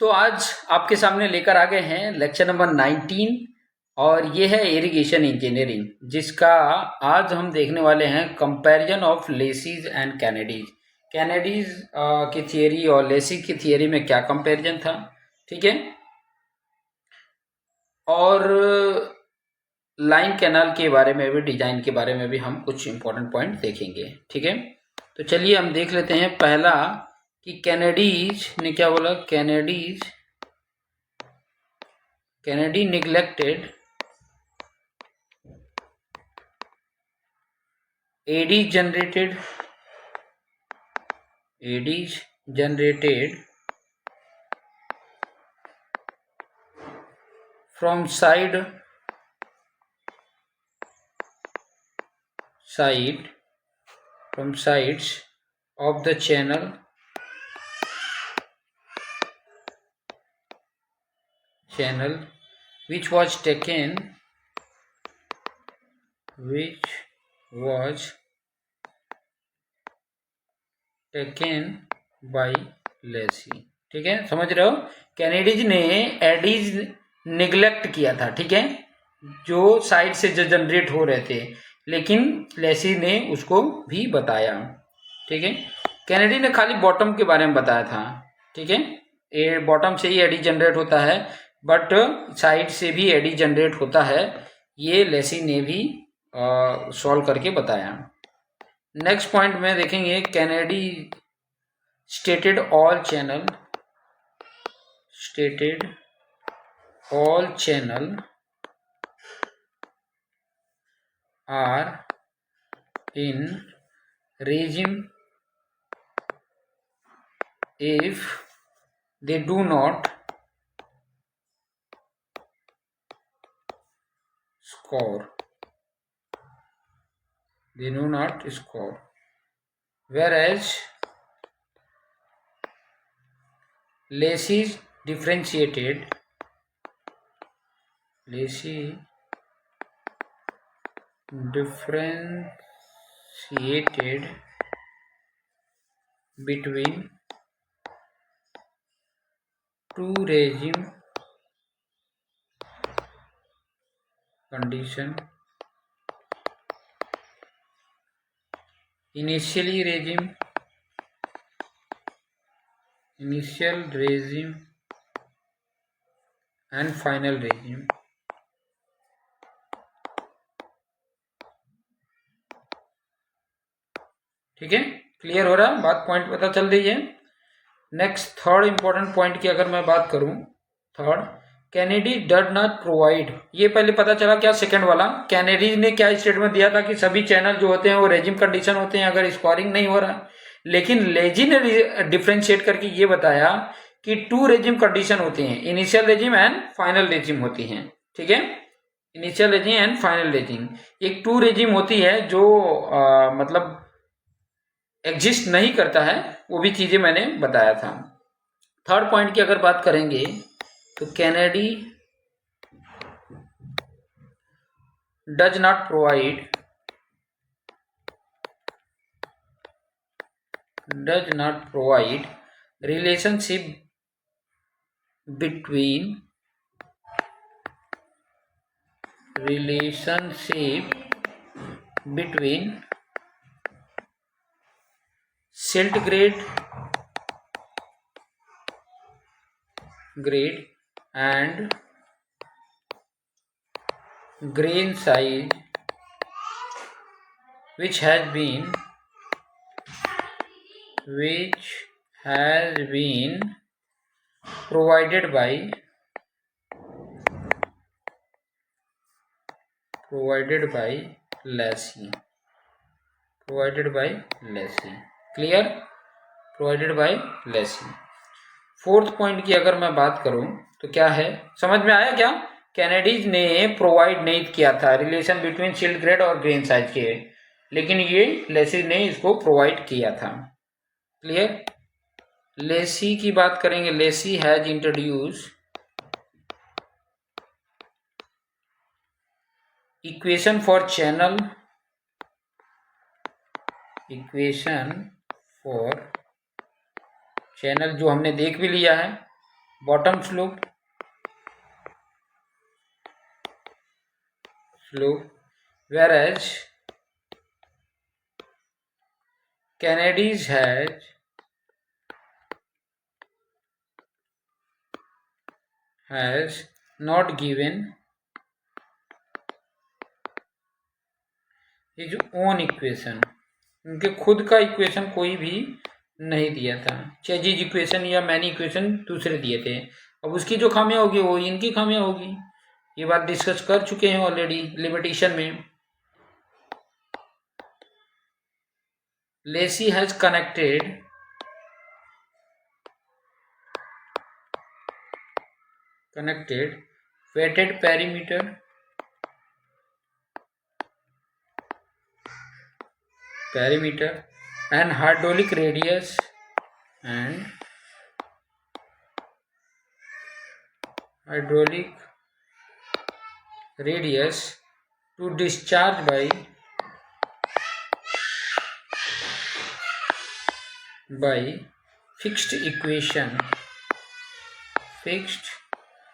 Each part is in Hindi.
तो आज आपके सामने लेकर आ गए हैं लेक्चर नंबर 19 और ये है इरिगेशन इंजीनियरिंग, जिसका आज हम देखने वाले हैं कंपैरिजन ऑफ लेसीज एंड कैनेडीज। कैनेडीज की थियरी और लेसी की थियरी में क्या कंपैरिजन था, ठीक है। और लाइन कैनाल के बारे में भी, डिजाइन के बारे में भी हम कुछ इंपॉर्टेंट पॉइंट देखेंगे, ठीक है। तो चलिए हम देख लेते हैं पहला कि कैनेडीज ने क्या बोला। Kennedy neglected ADs generated from sides of the channel which was taken by Lesi, ठीक है। समझ रहे हो, कैनेडीज ने एडीज निगलेक्ट किया था, ठीक है, जो साइड से जो जनरेट हो रहे थे, लेकिन लेसी ने उसको भी बताया, ठीक है। कैनेडी ने खाली बॉटम के बारे में बताया था, ठीक है। बॉटम से ही एडी जनरेट होता है, बट साइड से भी एडी जनरेट होता है, ये लेसी ने भी सॉल्व करके बताया। नेक्स्ट पॉइंट में देखेंगे, Kennedy stated all channel are in regime if they do not score, whereas Lacy differentiated between two regime condition, initial regime and final regime, ठीक है। क्लियर हो रहा है बात, पॉइंट पता चल रही है। नेक्स्ट थर्ड इंपॉर्टेंट पॉइंट की अगर मैं बात करूं, थर्ड, कैनेडी डड नॉट प्रोवाइड, ये पहले पता चला क्या, सेकंड वाला, कैनेडी ने क्या स्टेटमेंट दिया था कि सभी चैनल जो होते हैं वो रेजिम कंडीशन होते हैं अगर स्कोरिंग नहीं हो रहा, लेकिन लेजी ने डिफ्रेंशिएट करके ये बताया कि टू रेजिम कंडीशन होती हैं, initial regime and final regime होती हैं, ठीक है। Initial regime and final regime, एक टू रेजिम होती है जो मतलब एग्जिस्ट नहीं करता है, वो भी चीजें मैंने बताया था। थर्ड पॉइंट की अगर बात करेंगे तो Kennedy does not provide relationship between silt grade and grain size which has been provided by Lacy, clear, provided by Lacey. Fourth point की अगर मैं बात करूं तो क्या है, समझ में आया क्या, कैनेडीज ने प्रोवाइड नहीं किया था रिलेशन बिटवीन सिल्ट ग्रेड और ग्रेन साइज के, लेकिन ये लेसी ने इसको प्रोवाइड किया था, क्लियर। लेसी की बात करेंगे, Lacey has introduce equation for channel जो हमने देख भी लिया है, bottom slope, whereas Kennedy's has not given his own equation, उनके खुद का इक्वेशन कोई भी नहीं दिया था। चेजिज इक्वेशन या मैनी इक्वेशन दूसरे दिए थे। अब उसकी जो खामियां होगी वो इनकी खामियां होगी। ये बात डिस्कस कर चुके हैं ऑलरेडी लिमिटेशन में। Lacey has connected weighted perimeter and hydraulic radius to discharge by fixed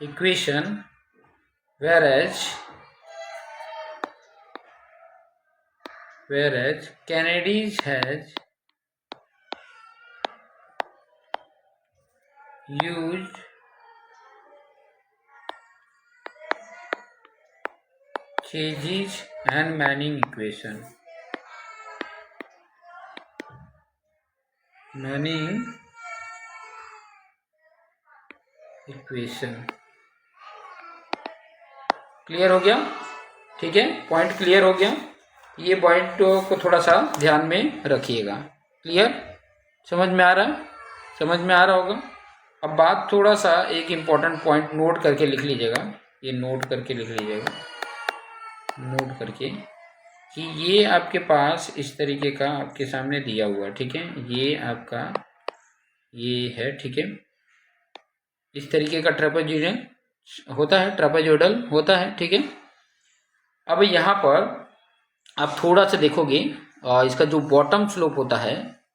equation whereas Kennedy's has used Chazy's and Manning equation. Clear हो गया? ठीक है, पॉइंट क्लियर हो गया। ये पॉइंट को थोड़ा सा ध्यान में रखिएगा। क्लियर? समझ में आ रहा होगा। अब बात थोड़ा सा एक इम्पॉर्टेंट पॉइंट नोट करके लिख लीजिएगा। ये नोट करके लिख लीजिएगा, नोट करके कि ये आपके पास इस तरीके का आपके सामने दिया हुआ, ठीक है। ये आपका ये है, ठीक है। इस तरीके का ट्रेपेजोइडल होता है, ट्रेपेजोइडल होता है, ठीक है। अब यहाँ पर आप थोड़ा सा देखोगे इसका जो बॉटम स्लोप होता है,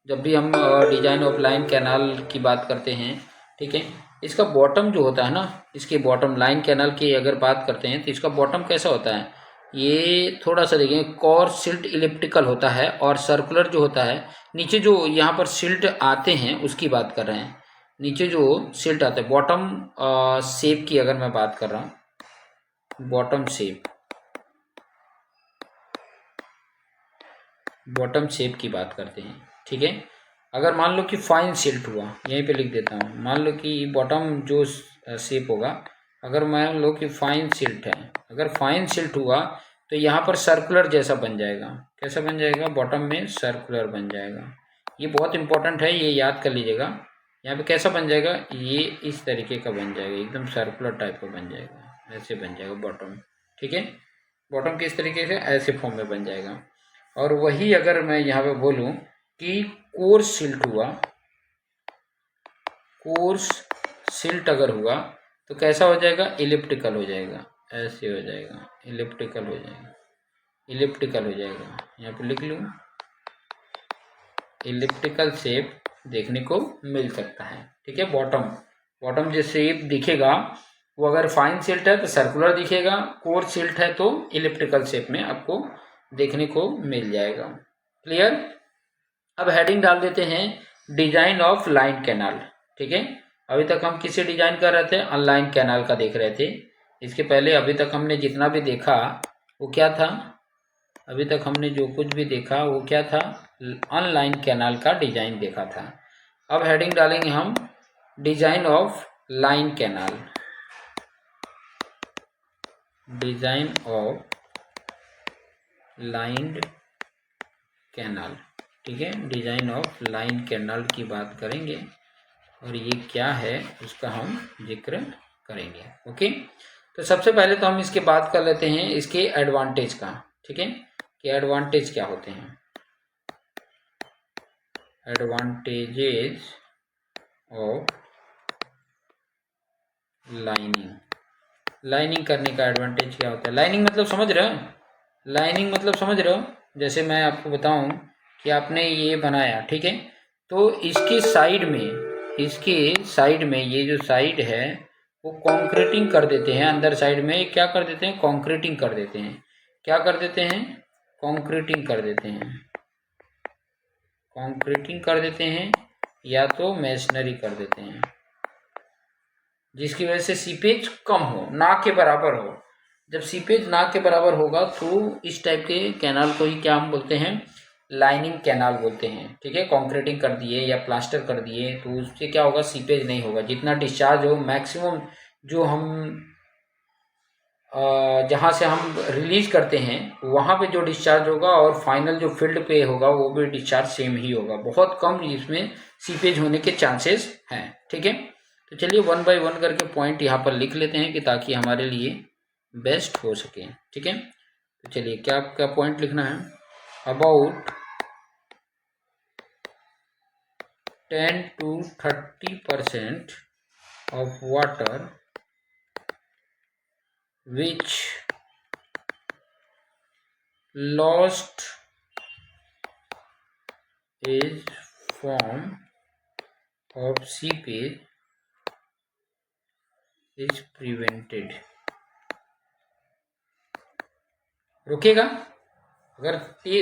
जब भी हम डिजाइन ऑफ लाइन कैनाल की बात करते हैं, ठीक है, इसका बॉटम जो होता है ना, इसके बॉटम लाइन कैनाल की अगर बात करते हैं तो इसका बॉटम कैसा होता है, ये थोड़ा सा देखेंगे, कोर सिल्ट इलिप्टिकल होता है और सर्कुलर जो होता है। नीचे जो यहाँ पर सिल्ट आते हैं उसकी बात कर रहे हैं, नीचे जो सिल्ट आते हैं बॉटम शेप की अगर मैं बात कर रहा हूँ, बॉटम शेप की बात करते हैं, ठीक है। अगर मान लो कि फाइन सिल्ट हुआ, यहीं पे लिख देता हूँ, मान लो कि बॉटम जो शेप होगा, अगर मान लो कि फाइन सिल्ट है, अगर फाइन सिल्ट हुआ तो यहाँ पर सर्कुलर जैसा बन जाएगा। कैसा बन जाएगा? बॉटम में सर्कुलर बन जाएगा। ये बहुत इंपॉर्टेंट है, ये याद कर लीजिएगा। यहाँ पे कैसा बन जाएगा? ये इस तरीके का बन जाएगा, एकदम सर्कुलर टाइप का बन जाएगा, ऐसे बन जाएगा बॉटम, ठीक है। बॉटम किस तरीके से? ऐसे फॉर्म में बन जाएगा। और वही अगर मैं यहाँ पे बोलूँ कि कोर्स सिल्ट हुआ, कोर्स सिल्ट अगर हुआ तो कैसा हो जाएगा? इलिप्टिकल हो जाएगा, ऐसे हो जाएगा, इलिप्टिकल हो जाएगा, इलिप्टिकल हो जाएगा। यहाँ पे लिख लूँ, इलिप्टिकल शेप देखने को मिल सकता है, ठीक है। बॉटम जो शेप दिखेगा वो अगर फाइन सिल्ट है तो सर्कुलर दिखेगा, कोर्स सिल्ट है तो इलिप्टिकल शेप में आपको देखने को मिल जाएगा। क्लियर? अब हेडिंग डाल देते हैं, डिजाइन ऑफ लाइन कैनाल, ठीक है। अभी तक हम किसे डिजाइन कर रहे थे? अनलाइन कैनाल का देख रहे थे। इसके पहले अभी तक हमने जितना भी देखा वो क्या था? अभी तक हमने जो कुछ भी देखा वो क्या था? अनलाइन कैनाल का डिजाइन देखा था। अब हेडिंग डालेंगे हम, design of line canal, design of line canal, ठीक है। डिजाइन ऑफ लाइन कैनाल की बात करेंगे और ये क्या है उसका हम जिक्र करेंगे। ओके, तो सबसे पहले तो हम इसके बात कर लेते हैं इसके एडवांटेज का, ठीक है, कि एडवांटेज क्या होते हैं। एडवांटेजेस ऑफ लाइनिंग करने का एडवांटेज क्या होता है? लाइनिंग मतलब समझ रहे हो? लाइनिंग मतलब समझ रहे हो? जैसे मैं आपको बताऊं कि आपने ये बनाया, ठीक है, तो इसके साइड में इसके साइड में, ये जो साइड है वो कॉन्क्रीटिंग कर देते हैं, अंदर साइड में क्या कर देते हैं, कॉन्क्रीटिंग कर देते हैं। क्या कर देते हैं, कॉन्क्रीटिंग कर देते हैं, कॉन्क्रीटिंग कर देते हैं या तो मेसनरी कर देते हैं, जिसकी वजह से सीपेज कम हो, ना के बराबर हो। जब सीपेज ना के बराबर होगा तो इस टाइप के कैनाल को ही क्या हम बोलते हैं, लाइनिंग कैनाल बोलते हैं। ठीक है, कॉन्क्रीटिंग कर दिए या प्लास्टर कर दिए तो उससे क्या होगा, सीपेज नहीं होगा। जितना डिस्चार्ज हो मैक्सिमम, जो हम जहाँ से हम रिलीज करते हैं वहाँ पे जो डिस्चार्ज होगा और फाइनल जो फील्ड पे होगा वो भी डिस्चार्ज सेम ही होगा। बहुत कम इसमें सीपेज होने के चांसेस हैं। ठीक है, तो चलिए 1 बाय 1 करके पॉइंट यहाँ पर लिख लेते हैं कि ताकि हमारे लिए बेस्ट हो सके। ठीक है, तो चलिए क्या क्या पॉइंट लिखना है, about 10 to 30% of water which lost is form of seepage is prevented। रुकेगा, अगर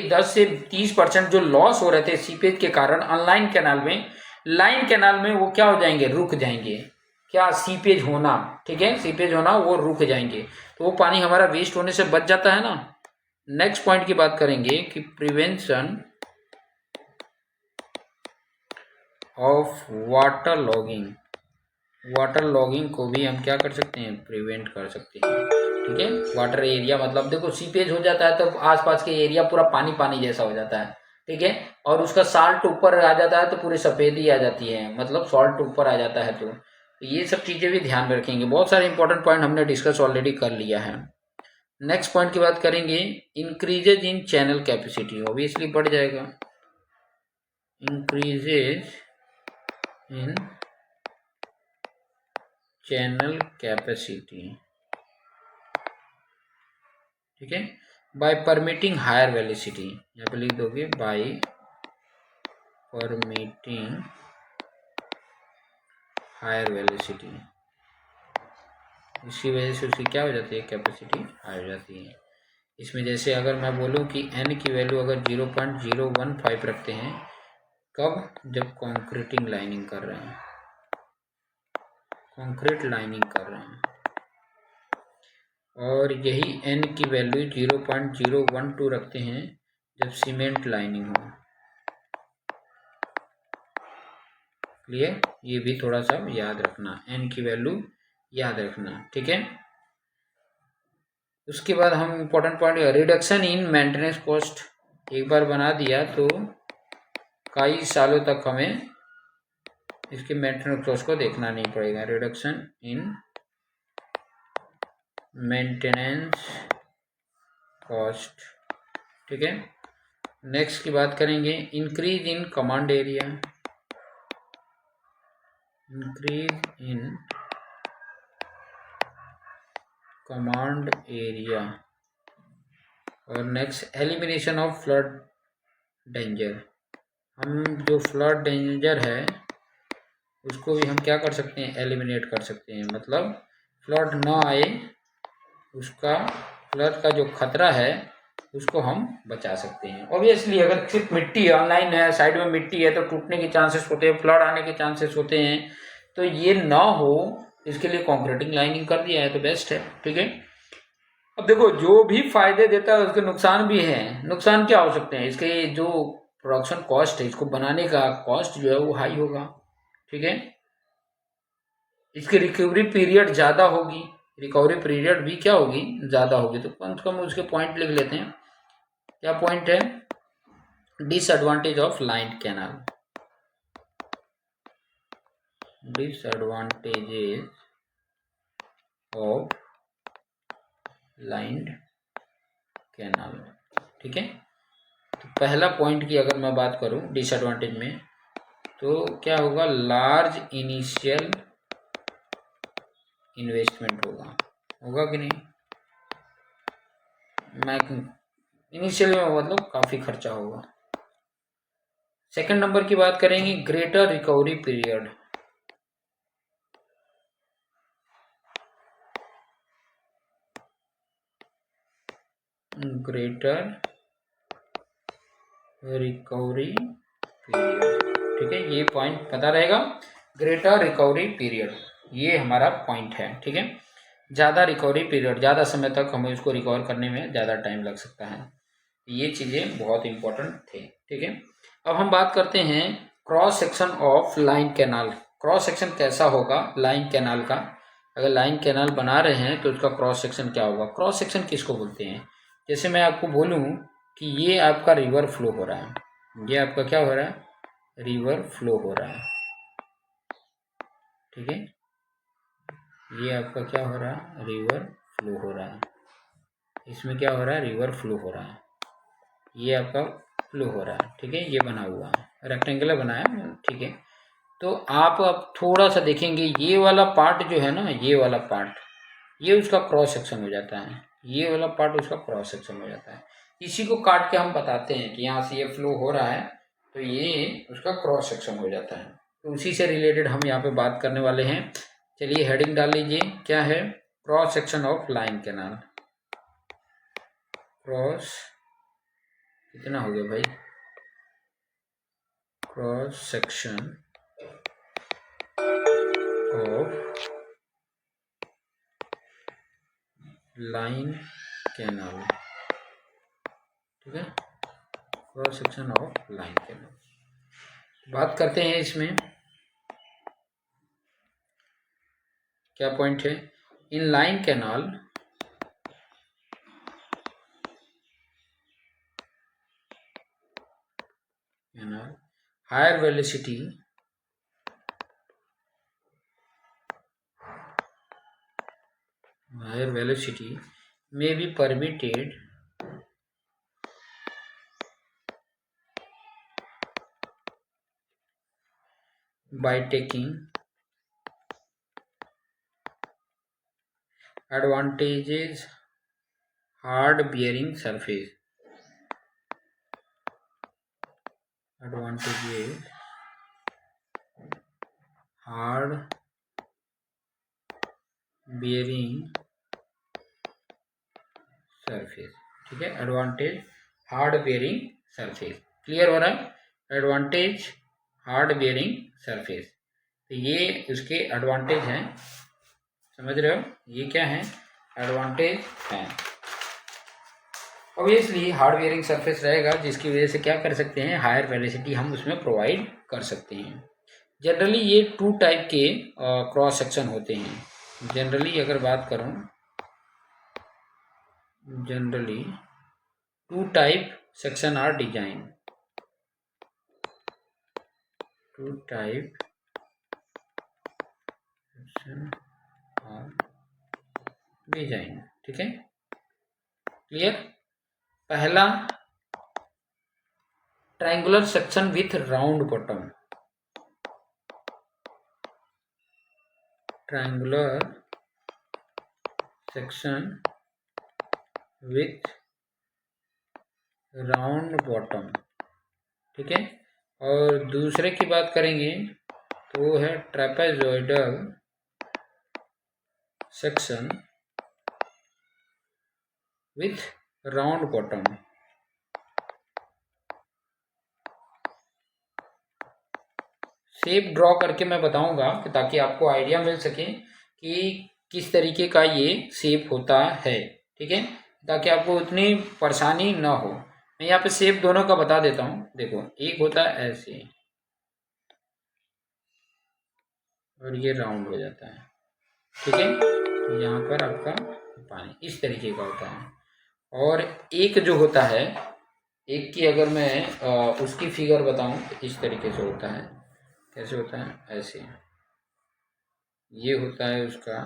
10 से 30% जो लॉस हो रहे थे सीपेज के कारण अनलाइन कैनाल में, लाइन कैनाल में वो क्या हो जाएंगे, रुक जाएंगे। क्या, सीपेज होना, ठीक है, सीपेज होना वो रुक जाएंगे, तो वो पानी हमारा वेस्ट होने से बच जाता है ना। नेक्स्ट पॉइंट की बात करेंगे कि prevention of water logging. Water logging को भी हम क्या कर सकते हैं, प्रिवेंट कर सकते हैं। ठीक है, वाटर एरिया मतलब देखो सीपेज हो जाता है तो आसपास के एरिया पूरा पानी पानी जैसा हो जाता है। ठीक है, और उसका साल्ट ऊपर आ जाता है तो पूरी सफेदी आ जाती है, मतलब सॉल्ट ऊपर आ जाता है। तो ये सब चीजें भी ध्यान में रखेंगे। बहुत सारे इंपॉर्टेंट पॉइंट हमने डिस्कस ऑलरेडी कर लिया है। नेक्स्ट पॉइंट की बात करेंगे, इंक्रीजेज इन चैनल कैपेसिटी, ऑब्वियसली बढ़ जाएगा, इंक्रीजेज इन चैनल कैपेसिटी। ठीक है, बाय परमिटिंग हायर वेलोसिटी, यहाँ पे लिख दोगे बाय परमिटिंग हायर वेलोसिटी। इसकी वजह से उसकी क्या हो जाती है, कैपेसिटी हाई हो जाती है। इसमें जैसे अगर मैं बोलूँ कि n की वैल्यू अगर 0.015 रखते हैं, कब, जब कॉन्क्रीटिंग लाइनिंग कर रहे हैं, कंक्रीट लाइनिंग कर रहे हैं, और यही n की वैल्यू 0.012 रखते हैं जब सीमेंट लाइनिंग हो। क्लियर, ये भी थोड़ा सा याद रखना, n की वैल्यू याद रखना। ठीक है, उसके बाद हम important point, reduction in maintenance cost. एक बार बना दिया तो कई सालों तक हमें इसके मेंटेनेंस कॉस्ट को देखना नहीं पड़ेगा। Reduction in maintenance cost. ठीक है, नेक्स्ट की बात करेंगे, increase in command area, increase in command area. और next, elimination of flood danger. हम जो फ्लड डेंजर है उसको भी हम क्या कर सकते हैं, एलिमिनेट कर सकते हैं, मतलब फ्लड ना आए, उसका फ्लड का जो खतरा है उसको हम बचा सकते हैं। ऑब्वियसली अगर सिर्फ मिट्टी ऑनलाइन है, साइड में मिट्टी है तो टूटने के चांसेस होते हैं, फ्लड आने के चांसेस होते हैं, तो ये ना हो इसके लिए कॉन्क्रीटिंग लाइनिंग कर दिया है तो बेस्ट है। ठीक है, अब देखो जो भी फायदे देता है उसके नुकसान भी हैं। नुकसान क्या हो सकते हैं, इसके जो प्रोडक्शन कॉस्ट है, इसको बनाने का कॉस्ट जो है वो हाई होगा। ठीक है, इसकी रिकवरी पीरियड ज़्यादा होगी, रिकवरी पीरियड भी क्या होगी, ज़्यादा होगी। तो कम से कम उसके पॉइंट लिख लेते हैं। क्या पॉइंट है, disadvantage of line canal, disadvantages of lined canal. ठीक है, तो पहला पॉइंट की अगर मैं बात करूं डिसएडवांटेज में, तो क्या होगा, लार्ज इनिशियल इन्वेस्टमेंट होगा कि नहीं, मैं इनिशियल में मतलब काफ़ी खर्चा होगा। सेकंड नंबर की बात करेंगे, greater recovery period. Greater recovery period. ठीक है, ये पॉइंट पता रहेगा, ग्रेटर रिकवरी पीरियड, ये हमारा पॉइंट है। ठीक है, ज़्यादा रिकवरी पीरियड, ज़्यादा समय तक हमें इसको रिकवर करने में ज़्यादा टाइम लग सकता है। ये चीज़ें बहुत इंपॉर्टेंट थे। ठीक है, अब हम बात करते हैं cross section of line canal. Cross section कैसा होगा लाइन कैनाल का? अगर लाइन कैनाल बना रहे हैं तो उसका क्रॉस सेक्शन क्या होगा? क्रॉस सेक्शन किसको बोलते हैं? जैसे मैं आपको बोलूँ कि ये आपका रिवर फ्लो हो रहा है, ये आपका क्या हो रहा है? रिवर फ्लो हो रहा है। ठीक है, ये आपका क्या हो रहा है? रिवर फ्लो हो रहा है। इसमें क्या हो रहा है? रिवर फ्लो हो रहा है, ये आपका फ्लो हो रहा है। ठीक है, ये बना हुआ है, रेक्टेंगुलर बनाया। ठीक है, तो आप अब थोड़ा सा देखेंगे, ये वाला पार्ट जो है ना, ये वाला पार्ट, ये उसका क्रॉस सेक्शन हो जाता है, ये वाला पार्ट उसका क्रॉस सेक्शन हो जाता है। इसी को काट के हम बताते हैं कि यहाँ से ये फ्लो हो रहा है तो ये उसका क्रॉस सेक्शन हो जाता है। तो उसी से रिलेटेड हम यहाँ पे बात करने वाले हैं। चलिए हेडिंग डाल लीजिए, क्या है? Cross section of line canal. Cross कितना हो गया भाई? Cross section of line canal. ठीक है, cross section of line canal. बात करते हैं इसमें क्या पॉइंट है। In line canal higher velocity may be permitted by taking advantages hard bearing surface, advantages hard bearing surface। ठीक है, advantage hard bearing surface. Clear हो रहा है? एडवांटेज हार्ड बेयरिंग सरफेस, तो ये उसके एडवांटेज हैं, समझ रहे हो? ये क्या है? एडवांटेज हैं। ऑब्वियसली हार्ड बेयरिंग सरफेस रहेगा, जिसकी वजह से क्या कर सकते हैं? हायर वेलोसिटी हम उसमें प्रोवाइड कर सकते हैं। जनरली ये 2 टाइप के क्रॉस सेक्शन होते हैं। जनरली अगर बात करूं, generally 2 type section are design, 2 type section are design. ठीक है, क्लियर? पहला triangular section with round bottom, triangular section with round bottom. ठीक है, और दूसरे की बात करेंगे तो वो है trapezoidal section with round bottom. Shape draw करके मैं बताऊंगा ताकि आपको आइडिया मिल सके कि किस तरीके का ये शेप होता है। ठीक है, ताकि आपको उतनी परेशानी ना हो। मैं यहाँ पे शेप दोनों का बता देता हूँ। देखो, एक होता है ऐसे और ये राउंड हो जाता है। ठीक है, यहाँ पर आपका पानी इस तरीके का होता है। और एक जो होता है, एक की अगर मैं उसकी फिगर बताऊं तो इस तरीके से होता है। कैसे होता है? ऐसे, ये होता है उसका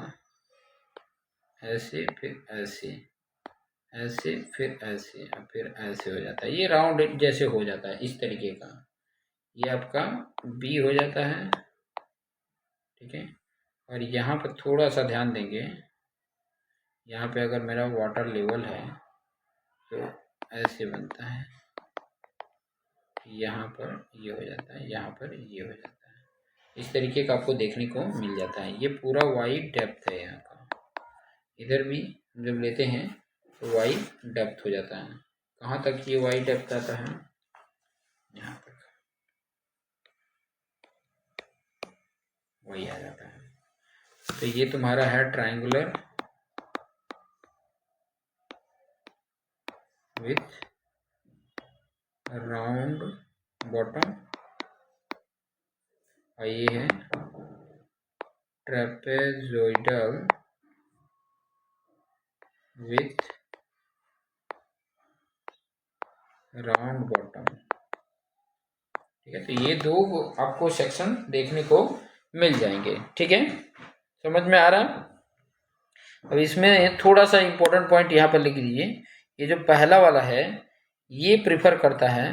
ऐसे, फिर ऐसे, ऐसे फिर ऐसे, फिर ऐसे हो जाता है। ये राउंड जैसे हो जाता है इस तरीके का। ये आपका बी हो जाता है। ठीक है, और यहाँ पर थोड़ा सा ध्यान देंगे, यहाँ पे अगर मेरा वाटर लेवल है तो ऐसे बनता है, यहाँ पर ये हो जाता है, यहाँ पर ये हो जाता है। इस तरीके का आपको देखने को मिल जाता है। ये पूरा वाइड डेप्थ है यहाँ का। इधर भी जब लेते हैं तो वाई डेप्थ हो जाता है। कहाँ तक ये वाई डेप्थ आता है? यहाँ तक वाई आ जाता है। तो ये तुम्हारा है ट्रायंगुलर विथ राउंड बॉटम और ये है ट्रेपेजोइडल विथ राउंड बॉटम। ठीक है, तो ये दो आपको सेक्शन देखने को मिल जाएंगे। ठीक है, समझ में आ रहा है? अब इसमें थोड़ा सा इंपॉर्टेंट पॉइंट यहाँ पर लिख लीजिए। ये जो पहला वाला है ये प्रिफर करता है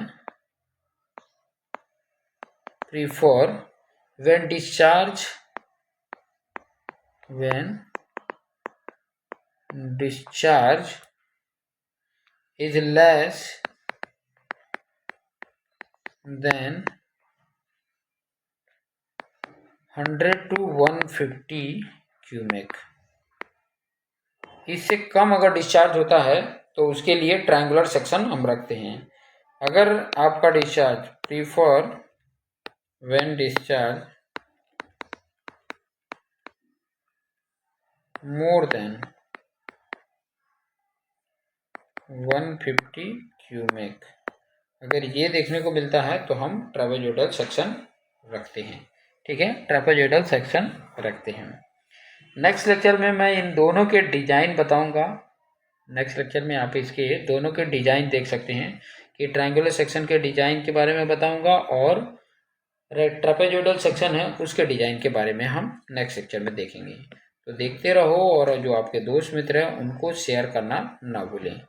when discharge is less than 100 to 150 cumec. इससे कम अगर डिस्चार्ज होता है तो उसके लिए ट्रायंगुलर सेक्शन हम रखते हैं। अगर आपका discharge prefer when discharge more than 150 cumec, अगर ये देखने को मिलता है तो हम ट्रेपेजोइडल सेक्शन रखते हैं। ठीक है, ट्रेपेजोइडल सेक्शन रखते हैं। नेक्स्ट लेक्चर में मैं इन दोनों के डिजाइन बताऊंगा। नेक्स्ट लेक्चर में आप इसके दोनों के डिजाइन देख सकते हैं कि ट्रायंगुलर सेक्शन के डिजाइन के बारे में बताऊंगा और ट्रेपेजोइडल सेक्शन है उसके डिजाइन के बारे में हम नेक्स्ट लेक्चर में देखेंगे। तो देखते रहो और जो आपके दोस्त मित्र हैं उनको शेयर करना ना भूलें।